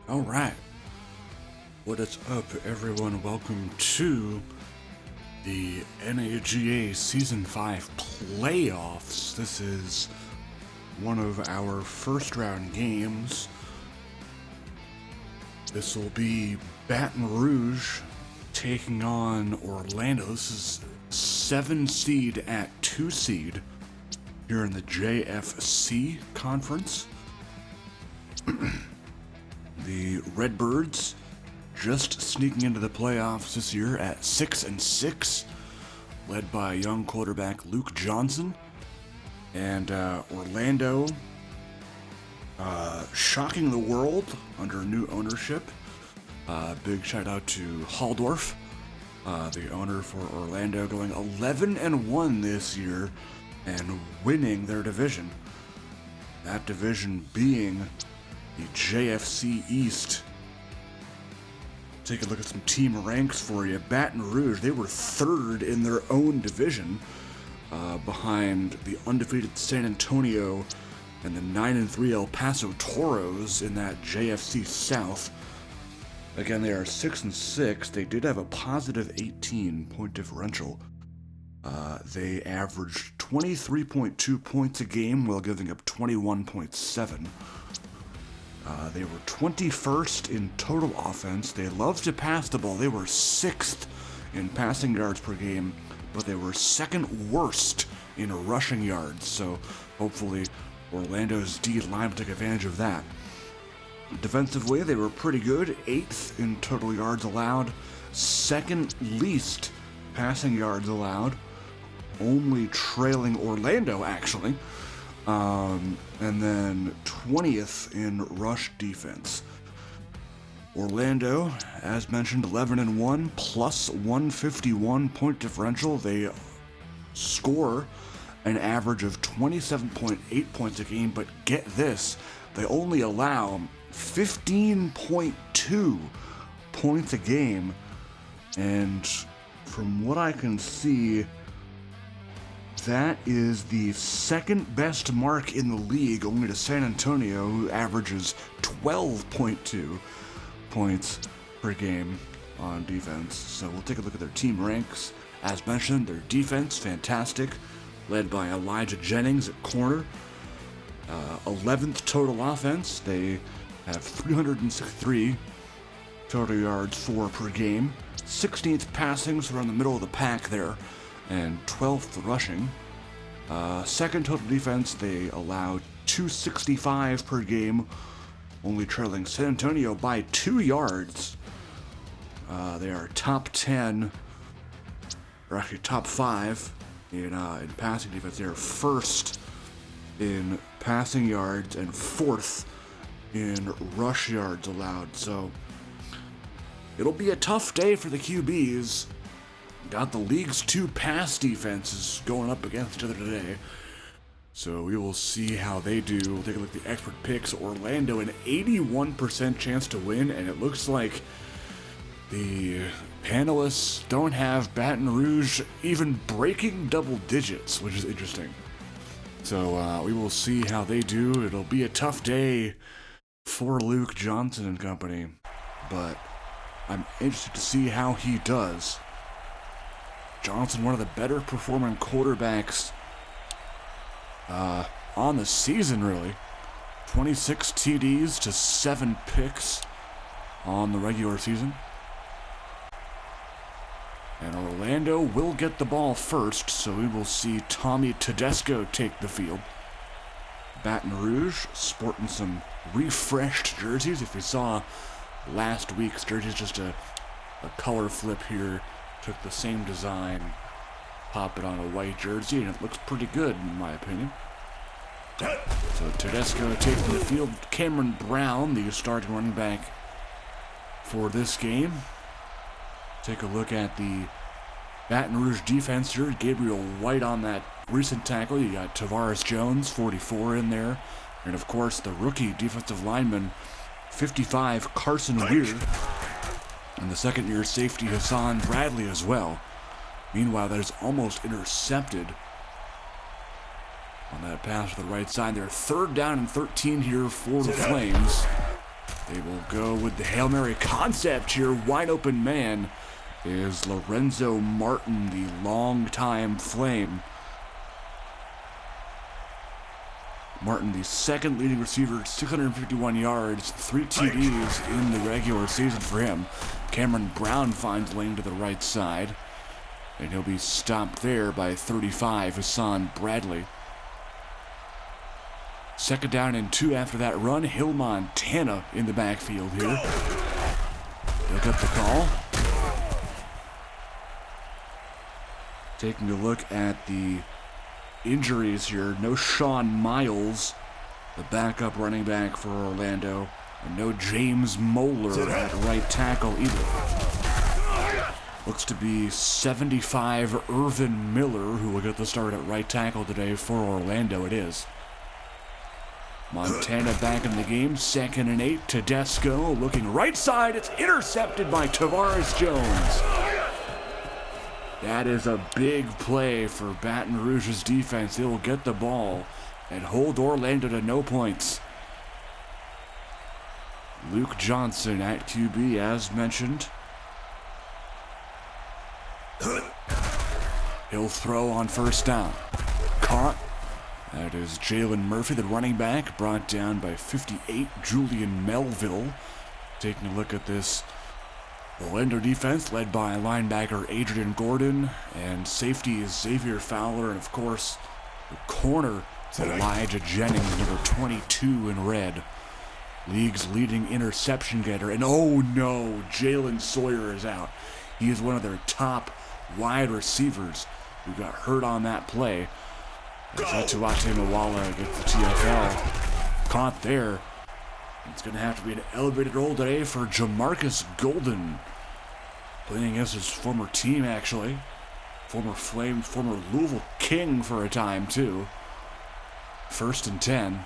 Alright, what is up everyone? Welcome to the NAGA Season 5 playoffs. This is one of our first round games. This will be Baton Rouge taking on Orlando. This is 7 seed at 2 seed here in the JFC conference. The Redbirds just sneaking into the playoffs this year at 6-6, led by young quarterback Luke Johnson. And Orlando shocking the world under new ownership. Big shout out to Halldorf, the owner for Orlando, going 11-1 this year and winning their division. That division being the JFC East. Take a look at some team ranks for you. Baton Rouge, they were 3rd in their own division, behind the undefeated San Antonio and the 9-3 El Paso Toros in that JFC South. Again, they are 6-6. They did have a positive 18 point differential. They averaged 23.2 points a game while giving up 21.7. They were 21st in total offense. They loved to pass the ball. They were 6th in passing yards per game, but they were 2nd worst in rushing yards. So hopefully Orlando's D line will take advantage of that. Defensively, they were pretty good. 8th in total yards allowed. 2nd least passing yards allowed. Only trailing Orlando, actually. And then 20th in rush defense. Orlando, as mentioned, 11-1, plus 151 point differential. They score an average of 27.8 points a game, but get this, they only allow 15.2 points a game. And from what I can see, that is the 2nd best mark in the league, only to San Antonio, who averages 12.2 points per game on defense. So we'll take a look at their team ranks. As mentioned, their defense, fantastic, led by Elijah Jennings at corner. 11th total offense. They have 363 total yards per game. 16th passing, so around the middle of the pack there, and 12th rushing. 2nd total defense, they allow 265 per game, only trailing San Antonio by 2 yards. They are top 10, or actually top 5 in passing defense. They are 1st in passing yards and 4th in rush yards allowed. So it'll be a tough day for the QBs. Got the league's 2 pass defenses going up against each other today. So we will see how they do. We'll take a look at the expert picks. Orlando, an 81% chance to win, and it looks like the panelists don't have Baton Rouge even breaking double digits, which is interesting. So we will see how they do. It'll be a tough day for Luke Johnson and company, but I'm interested to see how he does. Johnson, one of the better performing quarterbacks on the season, really. 26 TDs to 7 picks on the regular season. And Orlando will get the ball first, so we will see Tommy Tedesco take the field. Baton Rouge sporting some refreshed jerseys. If you saw last week's jerseys, just a color flip here. Took the same design, pop it on a white jersey, and it looks pretty good in my opinion. So Tedesco taking the field. Cameron Brown, the starting running back for this game. Take a look at the Baton Rouge defense here. Gabriel White on that recent tackle. You got Tavares Jones, 44 in there. And of course the rookie defensive lineman, 55, Carson Weir. And the second-year safety, Hassan Bradley, as well. Meanwhile, that is almost intercepted on that pass to the right side. They're 3rd down and 13 here for the Flames. They will We'll go with the Hail Mary concept here. Wide open man is Lorenzo Martin, the longtime Flame. Martin, the second leading receiver, 651 yards, 3 TDs in the regular season for him. Cameron Brown finds lane to the right side, and he'll be stopped there by 35, Hassan Bradley. 2nd down and 2 after that run. Hill Montana in the backfield here. He'll get the call. Taking a look at the injuries here. No Sean Miles, the backup running back for Orlando, and no James Moeller at right tackle either. Looks to be 75 Irvin Miller, who will get the start at right tackle today for Orlando. It is. Montana back in the game, 2nd and 8. Tedesco looking right side. It's intercepted by Tavares Jones. That is a big play for Baton Rouge's defense. They will get the ball and hold Orlando to no points. Luke Johnson at QB, as mentioned. He'll throw on 1st down. Caught. That is Jalen Murphy, the running back, brought down by 58, Julian Melville. Taking a look at this Orlando defense led by linebacker Adrian Gordon and safety is Xavier Fowler, and of course the corner Elijah Jennings, number 22 in red. League's leading interception getter, and oh no, Jalen Sawyer is out. He is one of their top wide receivers who got hurt on that play. As Atuate Mawala gets the TFL. Caught there. It's going to have to be an elevated roll today for Jamarcus Golden. Playing against his former team, actually. Former Flame, former Louisville King for a time, too. 1st and 10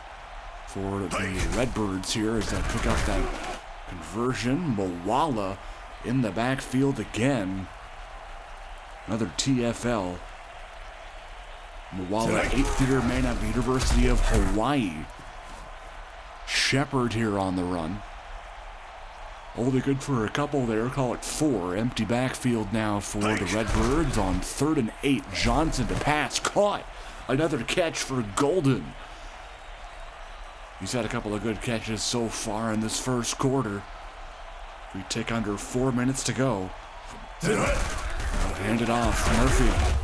for the Redbirds here as they pick up that conversion. Mawala in the backfield again. Another TFL. Mawala, 8th-year man at the University of Hawaii. Shepard here on the run. Only good for a couple there, call it 4. Empty backfield now for the Redbirds on 3rd and 8. Johnson to pass, caught. Another catch for Golden. He's had a couple of good catches so far in this first quarter. We take under 4 minutes to go. Hand it off, Murphy.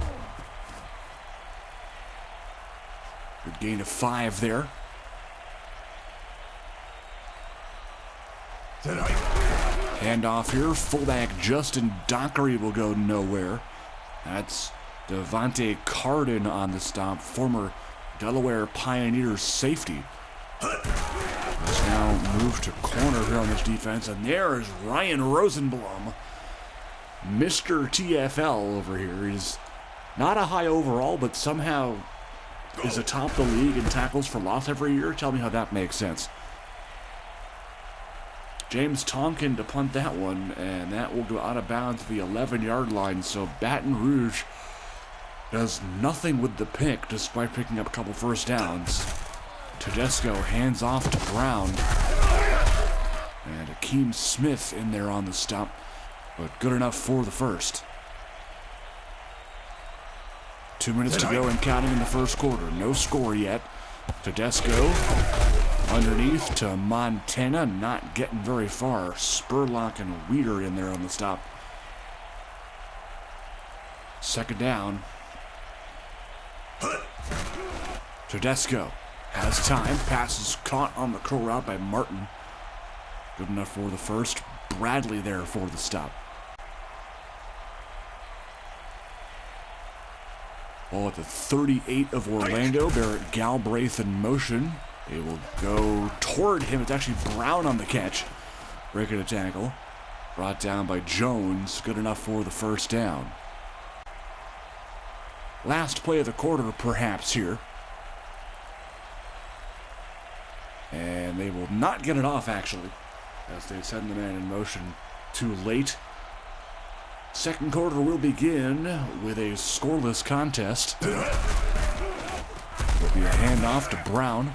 Good gain of 5 there. Handoff here. Fullback Justin Dockery will go nowhere. That's Devontae Carden on the stop, former Delaware Pioneers safety. Let's now move to corner here on this defense, and there is Ryan Rosenblum. Mr. TFL over here. He's not a high overall, but somehow is atop the league in tackles for loss every year. Tell me how that makes sense. James Tonkin to punt that one, and that will go out of bounds at the 11-yard line. So Baton Rouge does nothing with the pick despite picking up a couple first downs. Tedesco hands off to Brown. And Akeem Smith in there on the stop, but good enough for the first. 2 minutes to go and counting in the first quarter. No score yet. Tedesco underneath to Montana, not getting very far. Spurlock and Weeder in there on the stop. 2nd down. Tedesco has time. Passes caught on the curl route by Martin. Good enough for the first. Bradley there for the stop. Ball at the 38 of Orlando. Barrett Galbraith in motion. They will go toward him. It's actually Brown on the catch. Breaking a tackle. Brought down by Jones. Good enough for the first down. Last play of the quarter, perhaps, here. And they will not get it off, actually, as they send the man in motion too late. Second quarter will begin with a scoreless contest. There'll be a handoff to Brown.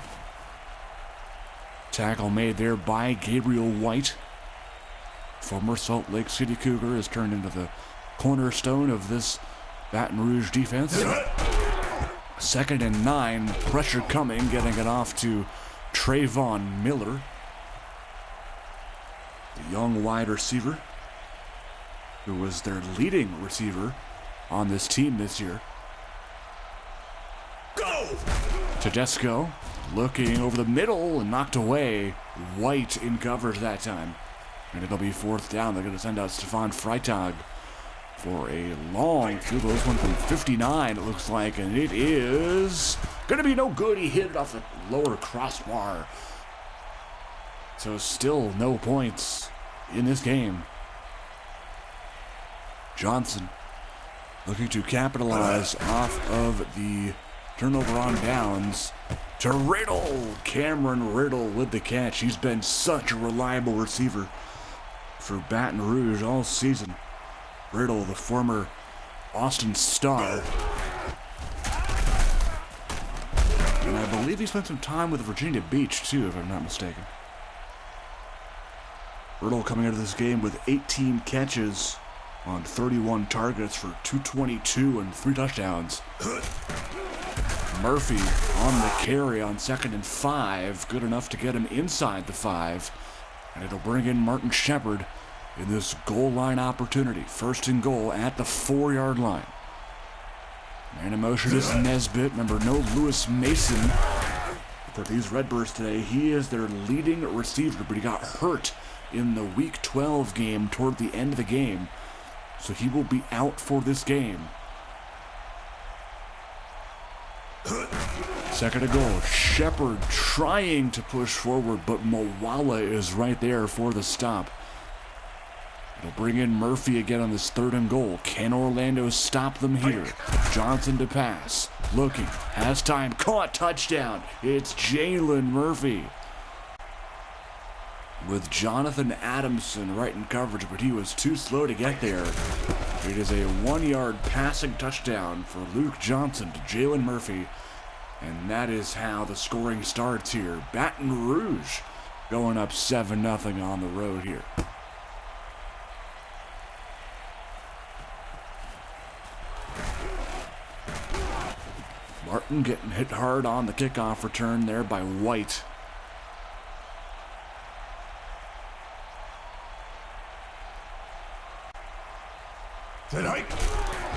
Tackle made there by Gabriel White. Former Salt Lake City Cougar has turned into the cornerstone of this Baton Rouge defense. 2nd and 9, pressure coming, getting it off to Trayvon Miller, the young wide receiver, who was their leading receiver on this team this year. Go! Tedesco looking over the middle and knocked away. White in coverage that time. And it'll be 4th down. They're going to send out Stefan Freitag for a long field goal. This one from 59, it looks like, and it is going to be no good. He hit it off the lower crossbar. So still no points in this game. Johnson looking to capitalize off of the turnover on downs to Riddle. Cameron Riddle with the catch. He's been such a reliable receiver for Baton Rouge all season. Riddle, the former Austin Star. And I believe he spent some time with Virginia Beach too, if I'm not mistaken. Riddle coming into this game with 18 catches on 31 targets for 222 and 3 touchdowns. Murphy on the carry on 2nd and 5. Good enough to get him inside the 5. And it'll bring in Martin Shepard in this goal line opportunity. 1st and goal at the 4-yard line. Man in motion is Nesbitt. Remember, no Lewis Mason for these Redbirds today. He is their leading receiver, but he got hurt in the Week 12 game toward the end of the game. So he will be out for this game. 2nd and goal. Shepard trying to push forward, but Moala is right there for the stop. It'll bring in Murphy again on this 3rd and goal. Can Orlando stop them here? Johnson to pass. Looking. Has time. Caught. Touchdown. It's Jalen Murphy. With Jonathan Adamson right in coverage, but he was too slow to get there. It is a 1-yard passing touchdown for Luke Johnson to Jalen Murphy. And that is how the scoring starts here. Baton Rouge going up 7-0 on the road here. Martin getting hit hard on the kickoff return there by White.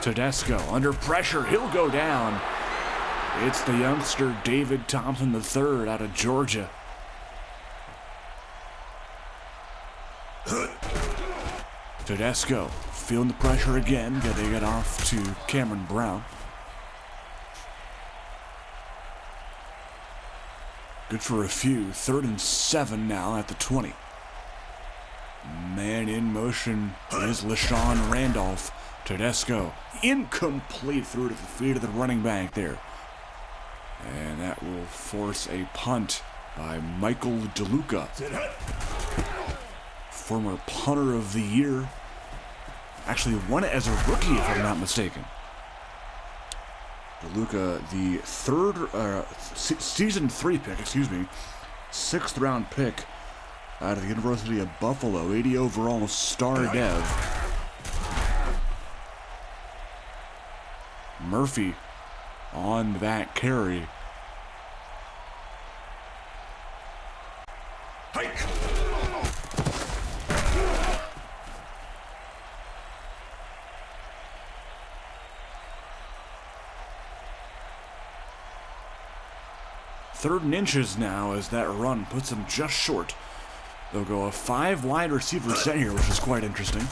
Tedesco under pressure. He'll go down. It's the youngster David Thompson III out of Georgia. Tedesco feeling the pressure again, getting it off to Cameron Brown. Good for a few. 3rd and 7 now at the 20. Man in motion is LaShawn Randolph. Tedesco incomplete through to the feet of the running back there. And that will force a punt by Michael DeLuca. Former punter of the year. Actually won it as a rookie, if I'm not mistaken. DeLuca, the season 3 pick, 6th round pick out of the University of Buffalo, 80 overall star dev. Murphy on that carry. Third and inches now as that run puts them just short. They'll go a 5 wide receiver set here, which is quite interesting.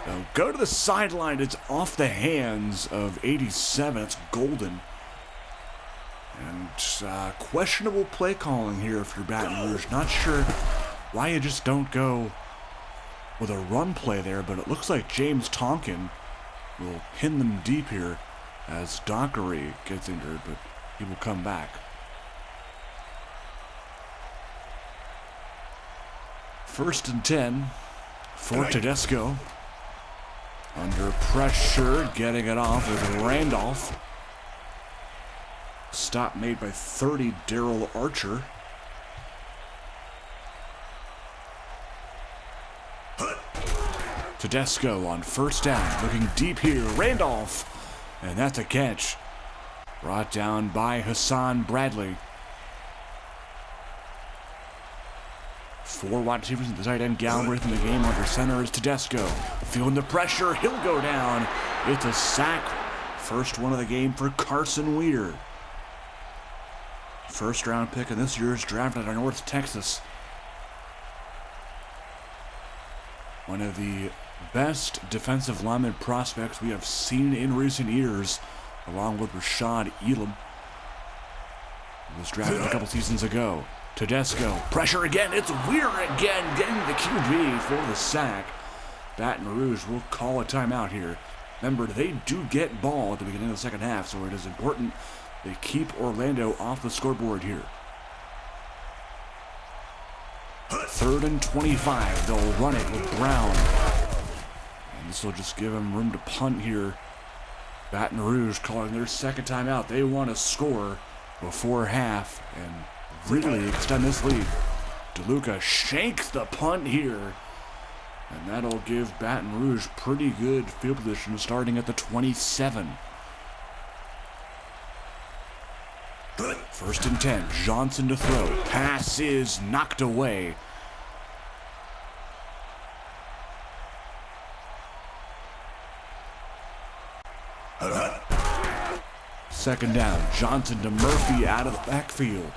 They'll go to the sideline. It's off the hands of 87. It's Golden. And questionable play calling here if you're Baton Rouge. Not sure why you just don't go with a run play there, but it looks like James Tonkin will pin them deep here as Dockery gets injured, but he will come back. First and 10 for Tedesco. Under pressure, getting it off with Randolph. Stop made by 30, Daryl Archer. Tedesco on first down, looking deep here. Randolph, and that's a catch. Brought down by Hassan Bradley. 4 wide receivers at the tight end. Galbraith in the game. Under center is Tedesco. Feeling the pressure. He'll go down. It's a sack. First one of the game for Carson Weeder. First round pick in this year's draft out of North Texas. One of the best defensive lineman prospects we have seen in recent years, along with Rashad Elam. He was drafted a couple seasons ago. Tedesco, pressure again, it's Weir again, getting the QB for the sack. Baton Rouge will call a timeout here. Remember, they do get ball at the beginning of the second half, so it is important they keep Orlando off the scoreboard here. 3rd and 25, they'll run it with Brown. And this will just give them room to punt here. Baton Rouge calling their second timeout. They want to score before half and really extend this lead. DeLuca shanks the punt here. And that'll give Baton Rouge pretty good field position starting at the 27. 1st and 10. Johnson to throw. Pass is knocked away. Second down. Johnson to Murphy out of the backfield.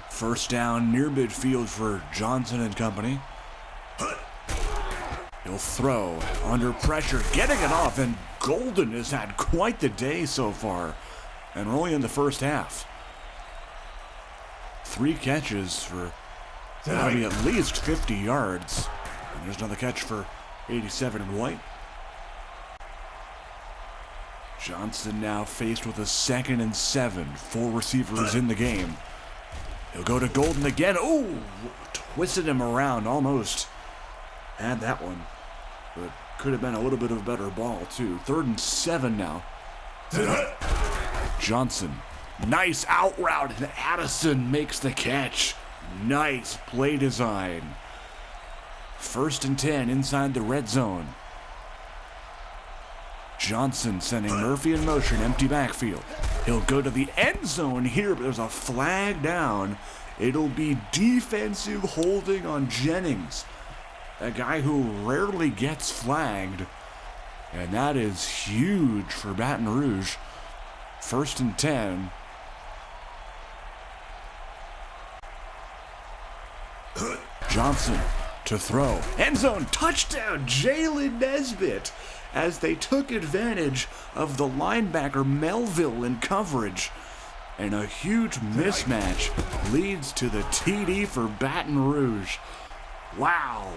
First down near midfield for Johnson and company. He'll throw under pressure, getting it off, and Golden has had quite the day so far. And we're only in the first half. 3 catches for probably at least 50 yards. And there's another catch for 87 in White. Johnson now faced with a 2nd and 7. 4 receivers in the game. He'll go to Golden again. Oh, twisted him around almost. Had that one. But could have been a little bit of a better ball, too. 3rd and 7 now. Johnson. Nice out route, and Addison makes the catch. Nice play design. 1st and 10 inside the red zone. Johnson sending Murphy in motion, empty backfield. He'll go to the end zone here, but there's a flag down. It'll be defensive holding on Jennings, a guy who rarely gets flagged. And that is huge for Baton Rouge. 1st and 10. Johnson to throw. End zone touchdown, Jalen Nesbitt, as they took advantage of the linebacker Melville in coverage. And a huge mismatch leads to the TD for Baton Rouge. Wow.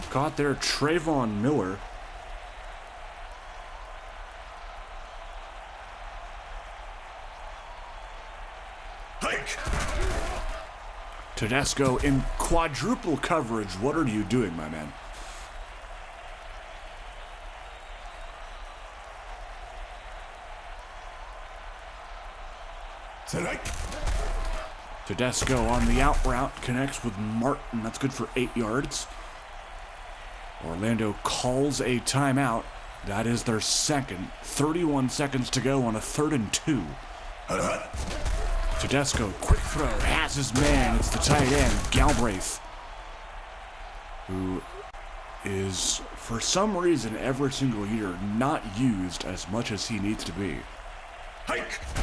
Caught there, Trayvon Miller. Tedesco in quadruple coverage. What are you doing, my man? Tedesco on the out route connects with Martin. That's good for 8 yards. Orlando calls a timeout. That is their second. 31 seconds to go on a 3rd and 2. Tedesco, quick throw, has his man. It's the tight end, Galbraith, who is, for some reason, every single year not used as much as he needs to be.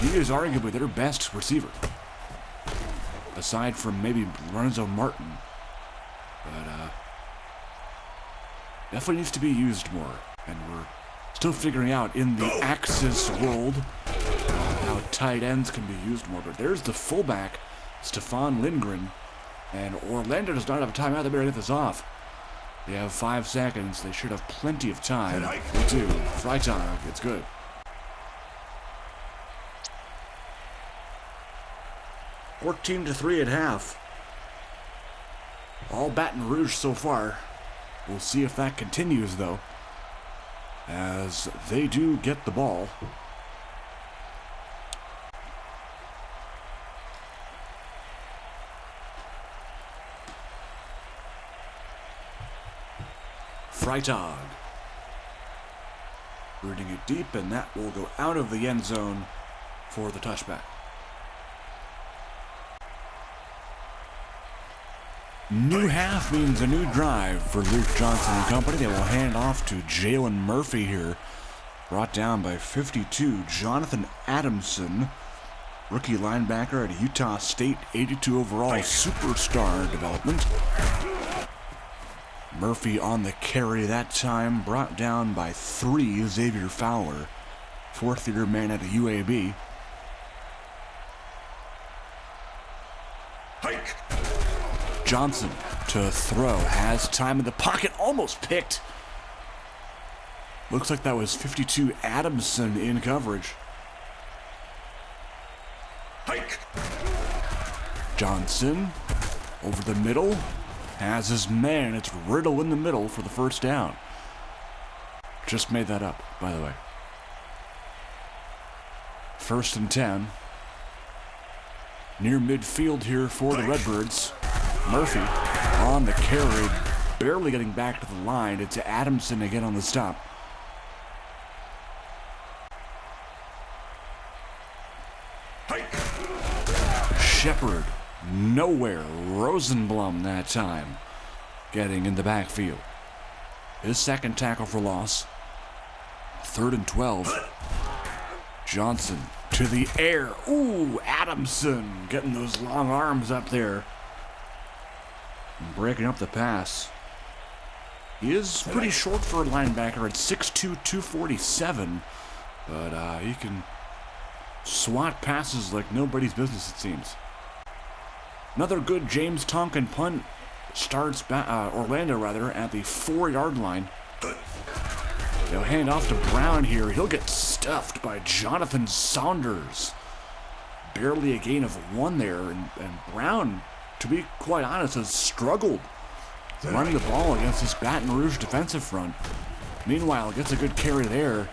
He is arguably their best receiver, aside from maybe Lorenzo Martin. But definitely needs to be used more. And we're still figuring out in the Axis world how tight ends can be used more. But there's the fullback, Stefan Lindgren. And Orlando does not have a timeout. They better get this off. They have 5 seconds. They should have plenty of time. They do. Freitag, it's good. (14-3) at half. All Baton Rouge so far. We'll see if that continues, though, as they do get the ball. Freitag. Rooting it deep, and that will go out of the end zone for the touchback. New half means a new drive for Luke Johnson and company. They will hand off to Jalen Murphy here. Brought down by 52, Jonathan Adamson, rookie linebacker at Utah State, 82 overall, superstar development. Murphy on the carry that time, brought down by 3, Xavier Fowler, fourth-year man at UAB. Johnson to throw, has time in the pocket, almost picked. Looks like that was 52 Adamson in coverage. Johnson over the middle, has his man. It's Riddle in the middle for the first down. Just made that up, by the way. 1st and 10. Near midfield here for the Redbirds. Murphy on the carry, barely getting back to the line. It's Adamson again on the stop. Shepard, nowhere. Rosenblum that time, getting in the backfield. His second tackle for loss. 3rd and 12. Johnson to the air. Ooh, Adamson getting those long arms up there. Breaking up the pass. He is pretty short for a linebacker at 6'2", 247. But he can swat passes like nobody's business, it seems. Another good James Tonkin punt starts Orlando at the 4-yard line. They'll hand off to Brown here. He'll get stuffed by Jonathan Saunders. Barely a gain of 1 there, and Brown, to be quite honest, has struggled running the ball against this Baton Rouge defensive front. Meanwhile, gets a good carry there,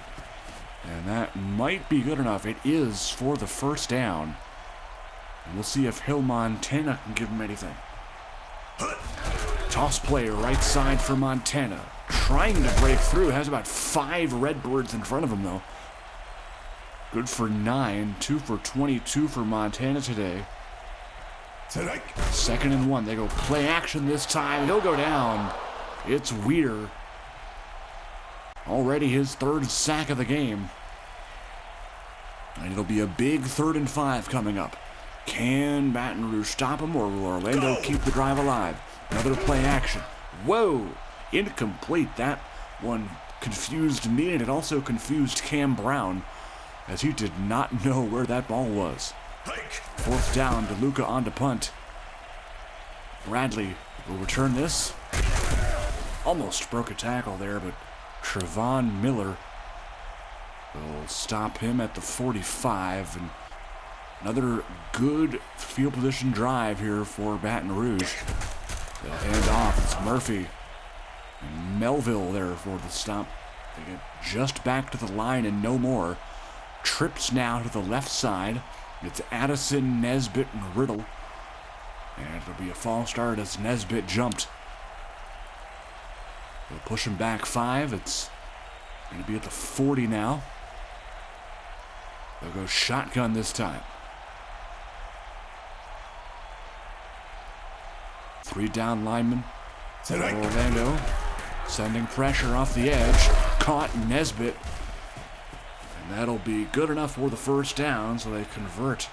and that might be good enough. It is for the first down. And we'll see if Hill Montana can give him anything. Toss play right side for Montana. Trying to break through. Has about 5 Redbirds in front of him, though. Good for 9. 2 for 22 for Montana today. 2nd and 1. They go play action this time. He'll go down. It's Weir. Already his 3rd sack of the game. And it'll be a big 3rd and 5 coming up. Can Baton Rouge stop him, or will Orlando keep the drive alive? Another play action. Whoa! Incomplete. That one confused me, and it also confused Cam Brown, as he did not know where that ball was. 4th down, DeLuca on to punt. Bradley will return this. Almost broke a tackle there, but Trevon Miller will stop him at the 45. And another good field position drive here for Baton Rouge. They'll hand off. It's Murphy and Melville there for the stop. They get just back to the line and no more. Trips now to the left side. It's Addison, Nesbitt, and Riddle. And it'll be a false start as Nesbitt jumped. They'll push him back 5. It's going to be at the 40 now. They'll go shotgun this time. 3 down linemen for Orlando. Sending pressure off the edge. Caught Nesbitt. And that'll be good enough for the first down, so they convert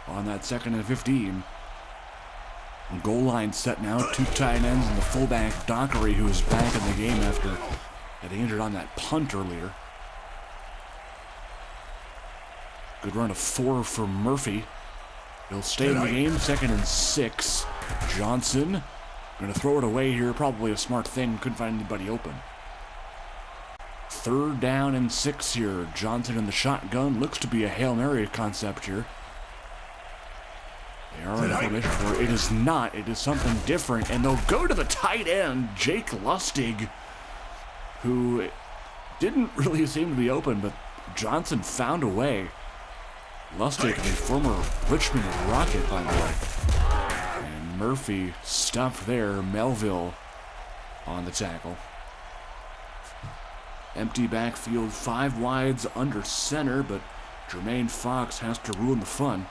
on that 2nd and 15. And goal line set now. 2 tight ends and the fullback Dockery, who is back in the game after getting injured on that punt earlier. Good run of 4 for Murphy. He'll stay in the game. 2nd and 6. Johnson Gonna throw it away here, probably a smart thing, couldn't find anybody open. 3rd down and 6 here. Johnson in the shotgun, looks to be a Hail Mary concept here. They are in formation for it. It is not, it is something different, and they'll go to the tight end, Jake Lustig, who didn't really seem to be open, but Johnson found a way. Lustig, the former Richmond Rocket, by the way. And Murphy stuffed there. Melville on the tackle. Empty backfield, 5 wides under center, but Jermaine Fox has to ruin the fun.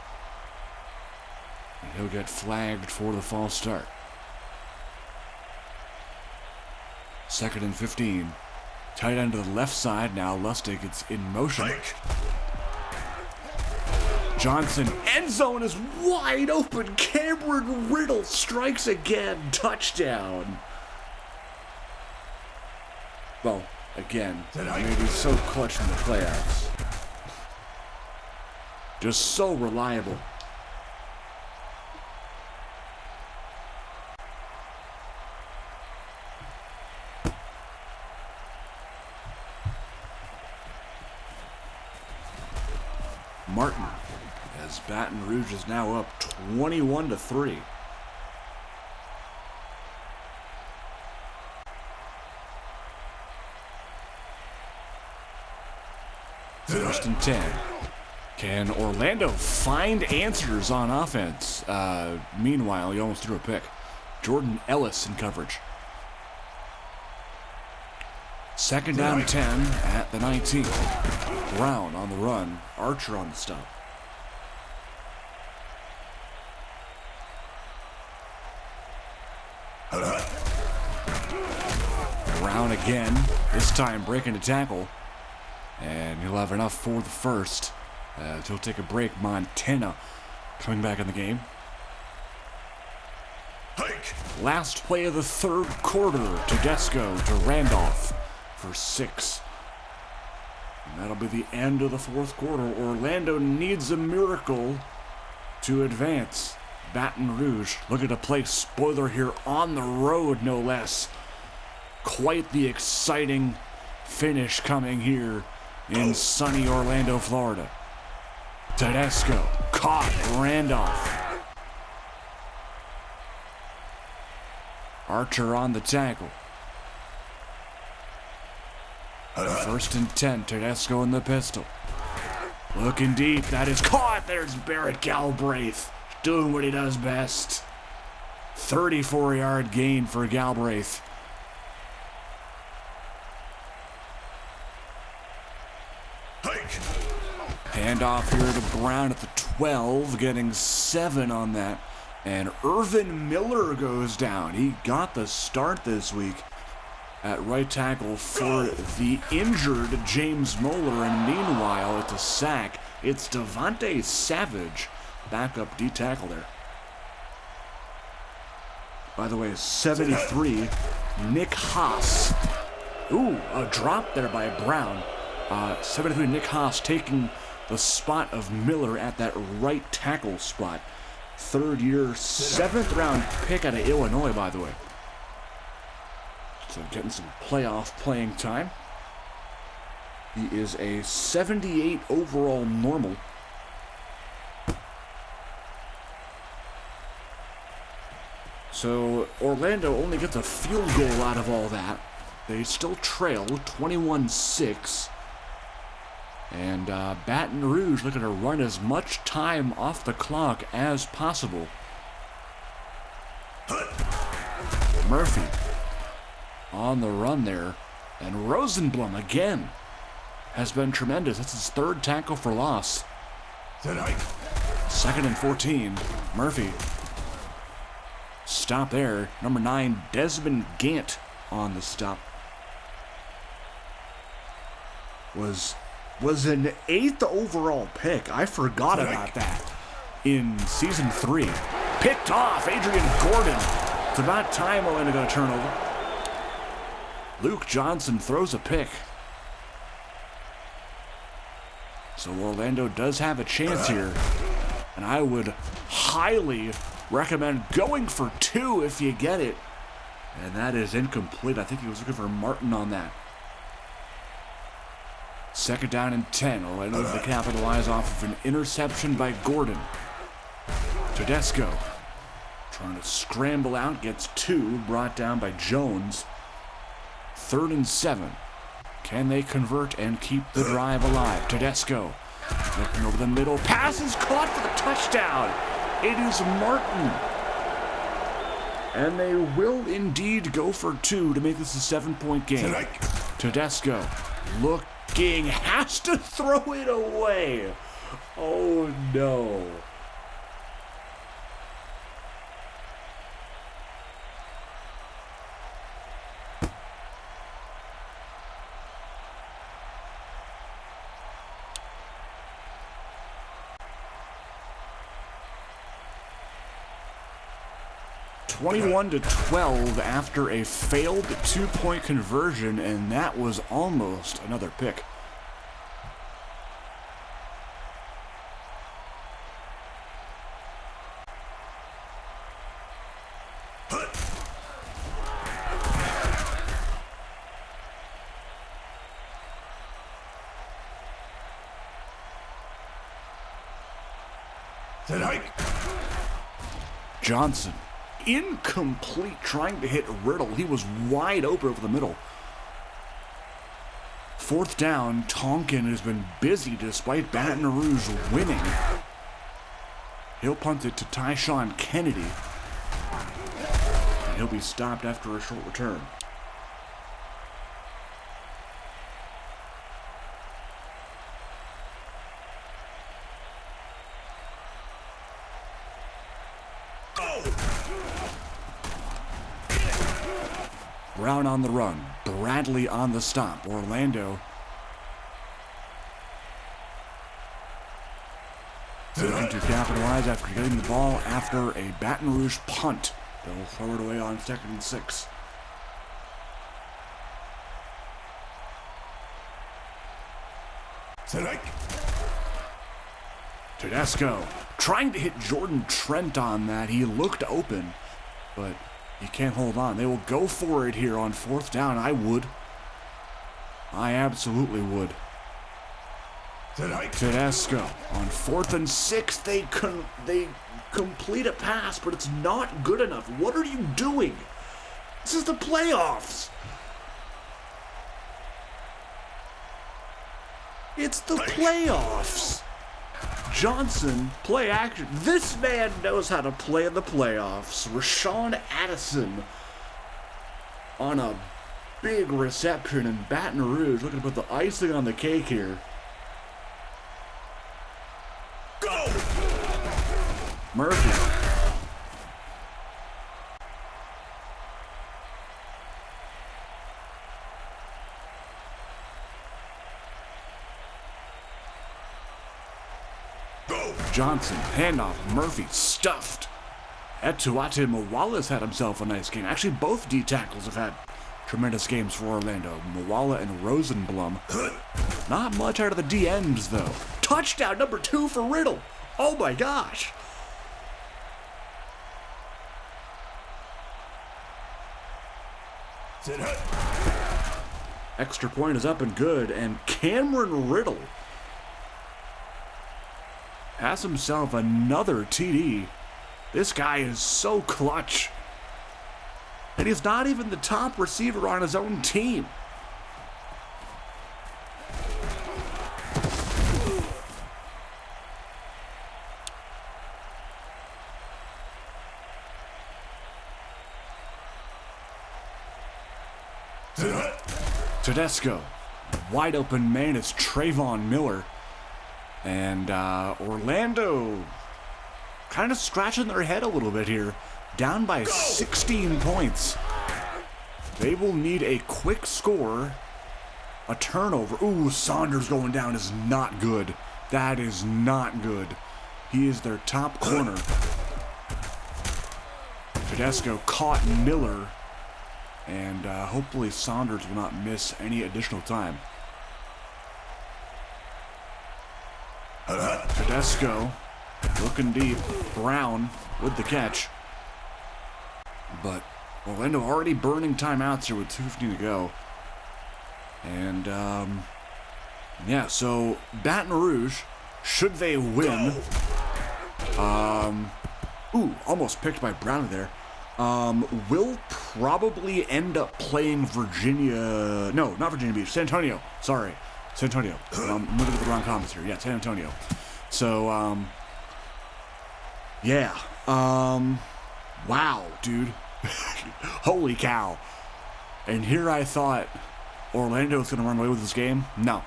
And he'll get flagged for the false start. 2nd and 15. Tight end to the left side now. Lustig, it's in motion. Johnson, end zone is wide open. Cameron Riddle strikes again. Touchdown. Well, again, maybe so clutch in the playoffs. Just so reliable. Martin, as Baton Rouge is now up 21-3. First and 10. Can Orlando find answers on offense? Meanwhile, he almost threw a pick. Jordan Ellis in coverage. 2nd down 10 at the 19. Brown on the run. Archer on the stop. Brown again. This time breaking a tackle. And he'll have enough for the first. He'll take a break. Montana coming back in the game. Last play of the 3rd quarter. Tedesco to Randolph for 6. And that'll be the end of the 4th quarter. Orlando needs a miracle to advance. Baton Rouge looking to play spoiler here on the road, no less. Quite the exciting finish coming here in sunny Orlando, Florida. Tedesco caught Randolph. Archer on the tackle. 1st and 10, Tedesco in the pistol. Looking deep, that is caught. There's Barrett Galbraith doing what he does best. 34-yard gain for Galbraith. Handoff here to Brown at the 12, getting 7 on that. And Irvin Miller goes down. He got the start this week at right tackle for the injured James Moeller. And meanwhile, it's a sack. It's Devontae Savage, backup D tackle there. By the way, 73, Nick Haas. Ooh, a drop there by Brown. 73, Nick Haas taking the spot of Miller at that right tackle spot. 3rd year, 7th round pick out of Illinois, by the way. So getting some playoff playing time. He is a 78 overall normal. So Orlando only gets a field goal out of all that. They still trail 21-6. And Baton Rouge looking to run as much time off the clock as possible. Murphy on the run there. And Rosenblum again has been tremendous. That's his 3rd tackle for loss. 2nd and 14. Murphy. Stop there. Number 9, Desmond Gant on the stop. Was an 8th overall pick. I forgot about that in season 3. Picked off Adrian Gordon. It's about time Orlando got a turnover. Luke Johnson throws a pick. So Orlando does have a chance here. And I would highly recommend going for 2 if you get it. And that is incomplete. I think he was looking for Martin on that. 2nd down and 10. Orlando to capitalize off of an interception by Gordon. Tedesco trying to scramble out, gets 2, brought down by Jones. 3rd and 7. Can they convert and keep the drive alive? Tedesco looking over the middle. Pass is caught for the touchdown. It is Martin. And they will indeed go for 2 to make this a 7-point game. Tedesco looking, has to throw it away. Oh no. (21-12) after a failed 2-point conversion, and that was almost another pick. Johnson. Incomplete, trying to hit Riddle. He was wide open over the middle. 4th down, Tonkin has been busy despite Baton Rouge winning. He'll punt it to Tyshawn Kennedy. And he'll be stopped after a short return. Brown on the run. Bradley on the stop. Orlando looking to capitalize after getting the ball after a Baton Rouge punt. They'll throw it away on 2nd and 6. Tedesco trying to hit Jordan Trent on that. He looked open, but he can't hold on. They will go for it here on 4th down. I would. I absolutely would. Tedesco on 4th and 6. They complete a pass, but it's not good enough. What are you doing? This is the playoffs. It's the playoffs. Johnson, play action. This man knows how to play in the playoffs. Rashawn Addison on a big reception in Baton Rouge, looking to put the icing on the cake here. Go! Murphy. Johnson, handoff, Murphy, stuffed. Etuate Mwala's had himself a nice game. Actually, both D tackles have had tremendous games for Orlando. Mwala and Rosenblum. Not much out of the D ends, though. Touchdown number 2 for Riddle. Oh my gosh. Extra point is up and good, and Cameron Riddle has himself another TD. This guy is so clutch. And he's not even the top receiver on his own team. Tedesco, wide open man is Trayvon Miller. And Orlando kind of scratching their head a little bit here. Down by 16 points. They will need a quick score. A turnover. Ooh, Saunders going down is not good. That is not good. He is their top corner. Tedesco caught Miller. And hopefully Saunders will not miss any additional time. Tedesco looking deep. Brown with the catch. But Orlando already burning timeouts here with 2:15 to go. And, yeah, so Baton Rouge, should they win, almost picked by Brown there, will probably end up playing Virginia, no, not Virginia Beach, San Antonio, sorry, San Antonio, I'm looking at the wrong comments here, yeah, San Antonio. So, yeah, wow, dude, holy cow, and here I thought Orlando was going to run away with this game. No.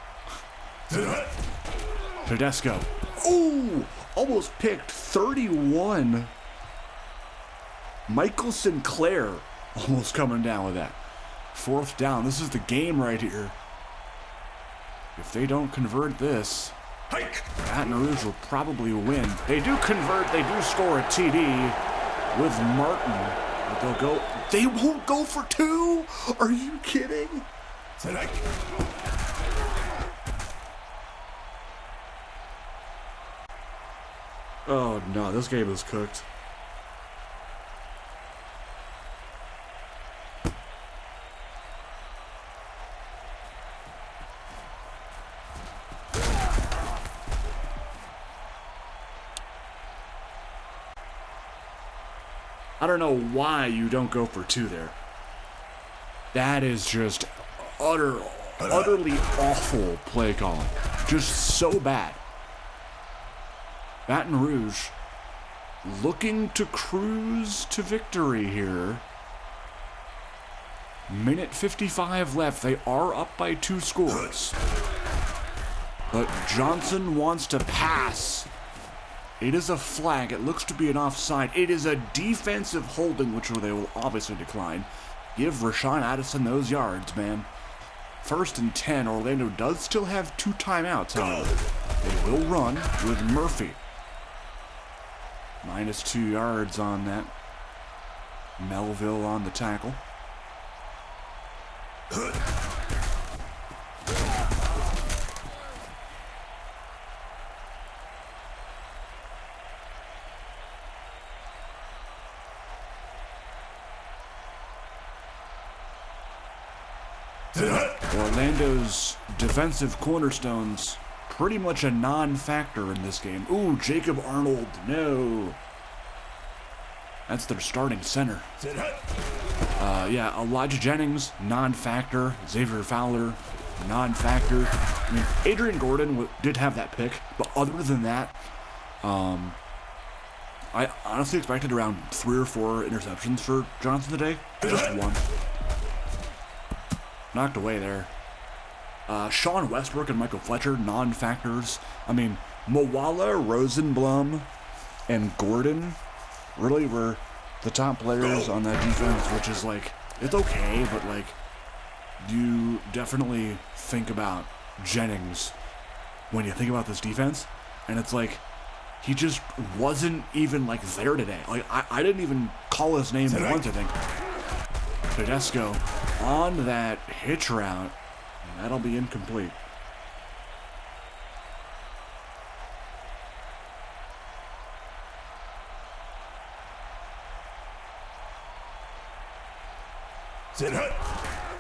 Tedesco. Ooh! Almost picked 31. Michael Sinclair almost coming down with that. 4th down. This is the game right here. If they don't convert this, Baton Rouge will probably win. They do convert. They do score a TD with Martin. But they'll go. They won't go for 2? Are you kidding? Oh no, this game is cooked. I don't know why you don't go for 2 there. That is just utterly awful play calling. Just so bad. Baton Rouge looking to cruise to victory here. Minute 55 left. They are up by 2 scores. But Johnson wants to pass. It is a flag. It looks to be an offside. It is a defensive holding, which they will obviously decline. Give Rashawn Addison those yards, man. 1st and 10. Orlando does still have 2 timeouts, however. They will run with Murphy. -2 yards on that. Melville on the tackle. Orlando's defensive cornerstones pretty much a non-factor in this game. Ooh, Jacob Arnold, no. That's their starting center. Yeah, Elijah Jennings, non-factor. Xavier Fowler, non-factor. I mean, Adrian Gordon did have that pick, but other than that, I honestly expected around 3 or 4 interceptions for Johnson today. Just 1. Knocked away there. Sean Westbrook and Michael Fletcher, non-factors. I mean, Moala, Rosenblum, and Gordon really were the top players on that defense, which is like, it's okay, but like, you definitely think about Jennings when you think about this defense, and it's like, he just wasn't even like there today. Like, I didn't even call his name once, I think. Tedesco on that hitch route, and that'll be incomplete.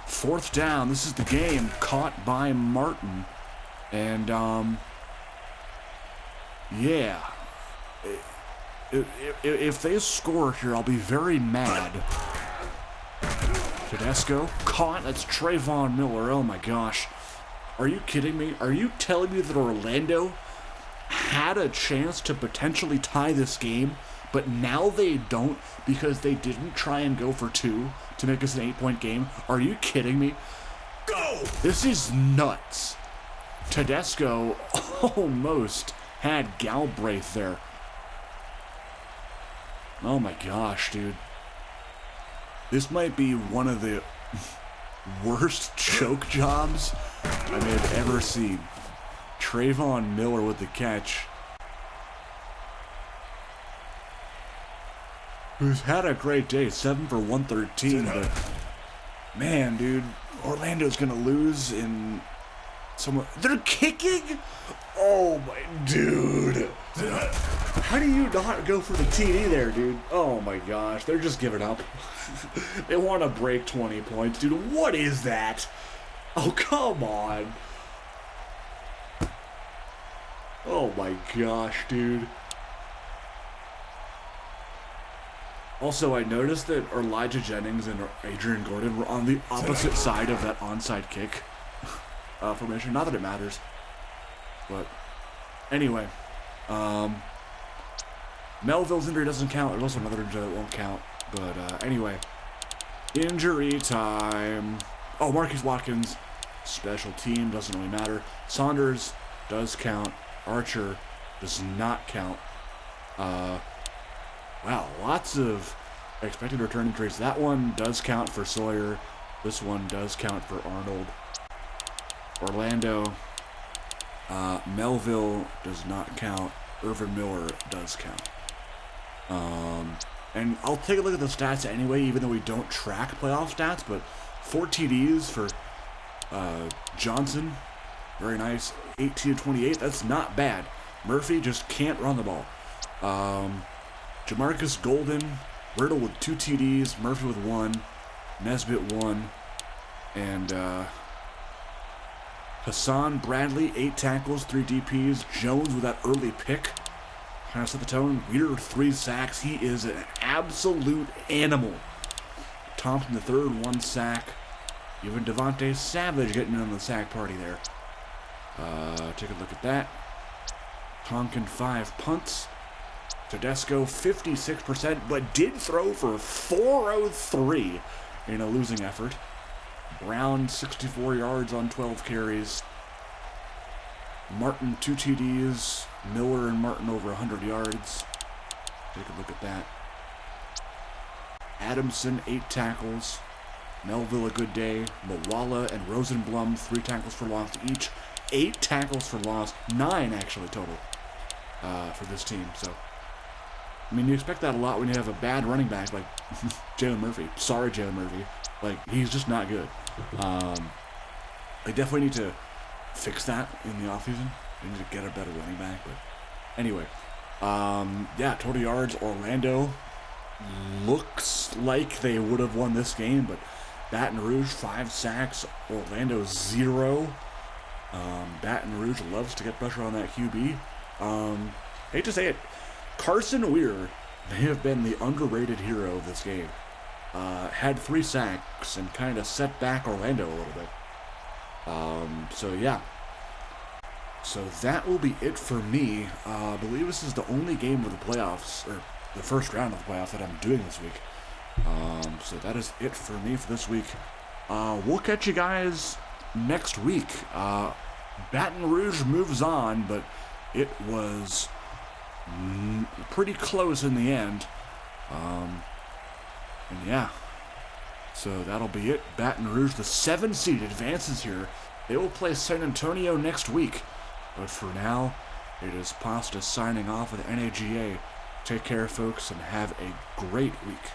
Fourth down, this is the game, caught by Martin, and yeah, if they score here, I'll be very mad. Tedesco, caught, that's Trayvon Miller, oh my gosh. Are you kidding me? Are you telling me that Orlando had a chance to potentially tie this game, but now they don't because they didn't try and go for 2 to make this an 8-point game? Are you kidding me? Go! This is nuts. Tedesco almost had Galbraith there. Oh my gosh, dude. This might be one of the worst choke jobs I may have ever seen. Trayvon Miller with the catch. Who's had a great day, 7 for 113, but man, dude, Orlando's gonna lose in They're kicking? Oh my dude. How do you not go for the TD there, dude? Oh my gosh, they're just giving up. They want to break 20 points, dude. What is that? Oh, come on. Oh my gosh, dude. Also, I noticed that Elijah Jennings and Adrian Gordon were on the opposite side of that onside kick formation. Not that it matters. But anyway, Melville's injury doesn't count. There's also another injury that won't count. But anyway, injury time. Oh, Marquise Watkins, special team, doesn't really matter. Saunders does count. Archer does not count. Wow, lots of expected return injuries. That one does count for Sawyer. This one does count for Arnold. Orlando. Melville does not count. Irvin Miller does count. And I'll take a look at the stats anyway, even though we don't track playoff stats, but 4 TDs for Johnson. Very nice. 18-28. That's not bad. Murphy just can't run the ball. Jamarcus Golden, Riddle with 2 TDs, Murphy with 1, Nesbitt 1, and Hassan Bradley, 8 tackles, 3 DPs. Jones with that early pick kind of set the tone. Weeder, 3 sacks. He is an absolute animal. Thompson the third, 1 sack. Even Devontae Savage getting in on the sack party there. Take a look at that. Tonkin 5 punts. Tedesco 56%, but did throw for 403 in a losing effort. Brown 64 yards on 12 carries. Martin 2 TDs. Miller and Martin over 100 yards. Take a look at that. Adamson 8 tackles. Melville a good day. Mawala and Rosenblum 3 tackles for loss each. 8 tackles for loss. 9 actually total for this team. So, I mean, you expect that a lot when you have a bad running back like Jalen Murphy. Sorry, Jalen Murphy. Like, he's just not good. They definitely need to fix that in the offseason. They need to get a better running back. But anyway, yeah, total yards. Orlando looks like they would have won this game, but Baton Rouge 5 sacks. Orlando 0. Baton Rouge loves to get pressure on that QB. Hate to say it, Carson Weir may have been the underrated hero of this game. Had 3 sacks and kind of set back Orlando a little bit. So yeah. So that will be it for me. I believe this is the only game of the playoffs, or the first round of the playoffs that I'm doing this week. So that is it for me for this week. We'll catch you guys next week. Baton Rouge moves on, but it was pretty close in the end. And yeah, so that'll be it. Baton Rouge, the 7 seed, advances here. They will play San Antonio next week. But for now, it is Pasta signing off with NAGA. Take care, folks, and have a great week.